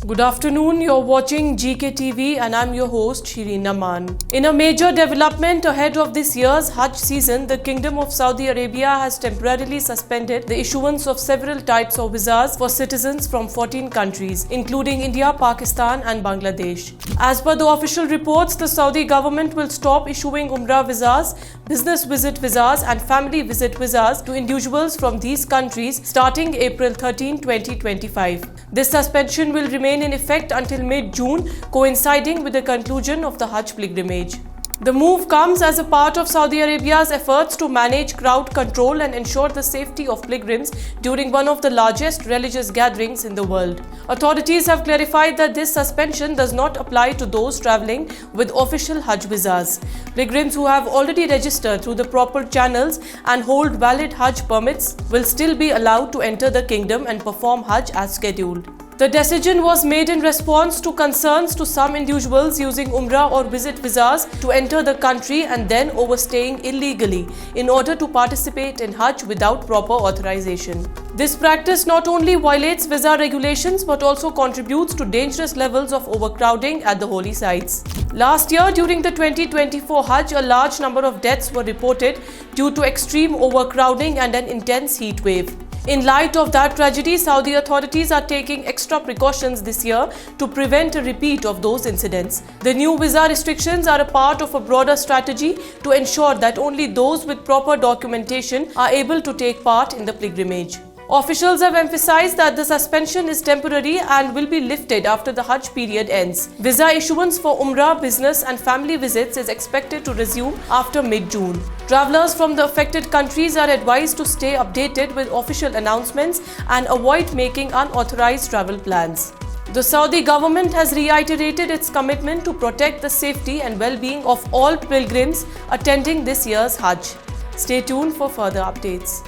Good afternoon, you're watching GK and I'm your host Shireen Naman. In a major development ahead of this year's Hajj season, the Kingdom of Saudi Arabia has temporarily suspended the issuance of several types of visas for citizens from 14 countries, including India, Pakistan and Bangladesh. As per the official reports, the Saudi government will stop issuing Umrah visas, business visit visas and family visit visas to individuals from these countries starting April 13, 2025. This suspension will remain in effect until mid-June, coinciding with the conclusion of the Hajj pilgrimage. The move comes as a part of Saudi Arabia's efforts to manage crowd control and ensure the safety of pilgrims during one of the largest religious gatherings in the world. Authorities have clarified that this suspension does not apply to those travelling with official Hajj visas. Pilgrims who have already registered through the proper channels and hold valid Hajj permits will still be allowed to enter the kingdom and perform Hajj as scheduled. The decision was made in response to concerns to some individuals using Umrah or visit visas to enter the country and then overstaying illegally in order to participate in Hajj without proper authorization. This practice not only violates visa regulations but also contributes to dangerous levels of overcrowding at the holy sites. Last year, during the 2024 Hajj, a large number of deaths were reported due to extreme overcrowding and an intense heat wave. In light of that tragedy, Saudi authorities are taking extra precautions this year to prevent a repeat of those incidents. The new visa restrictions are a part of a broader strategy to ensure that only those with proper documentation are able to take part in the pilgrimage. Officials have emphasized that the suspension is temporary and will be lifted after the Hajj period ends. Visa issuance for Umrah, business and family visits is expected to resume after mid-June. Travelers from the affected countries are advised to stay updated with official announcements and avoid making unauthorized travel plans. The Saudi government has reiterated its commitment to protect the safety and well-being of all pilgrims attending this year's Hajj. Stay tuned for further updates.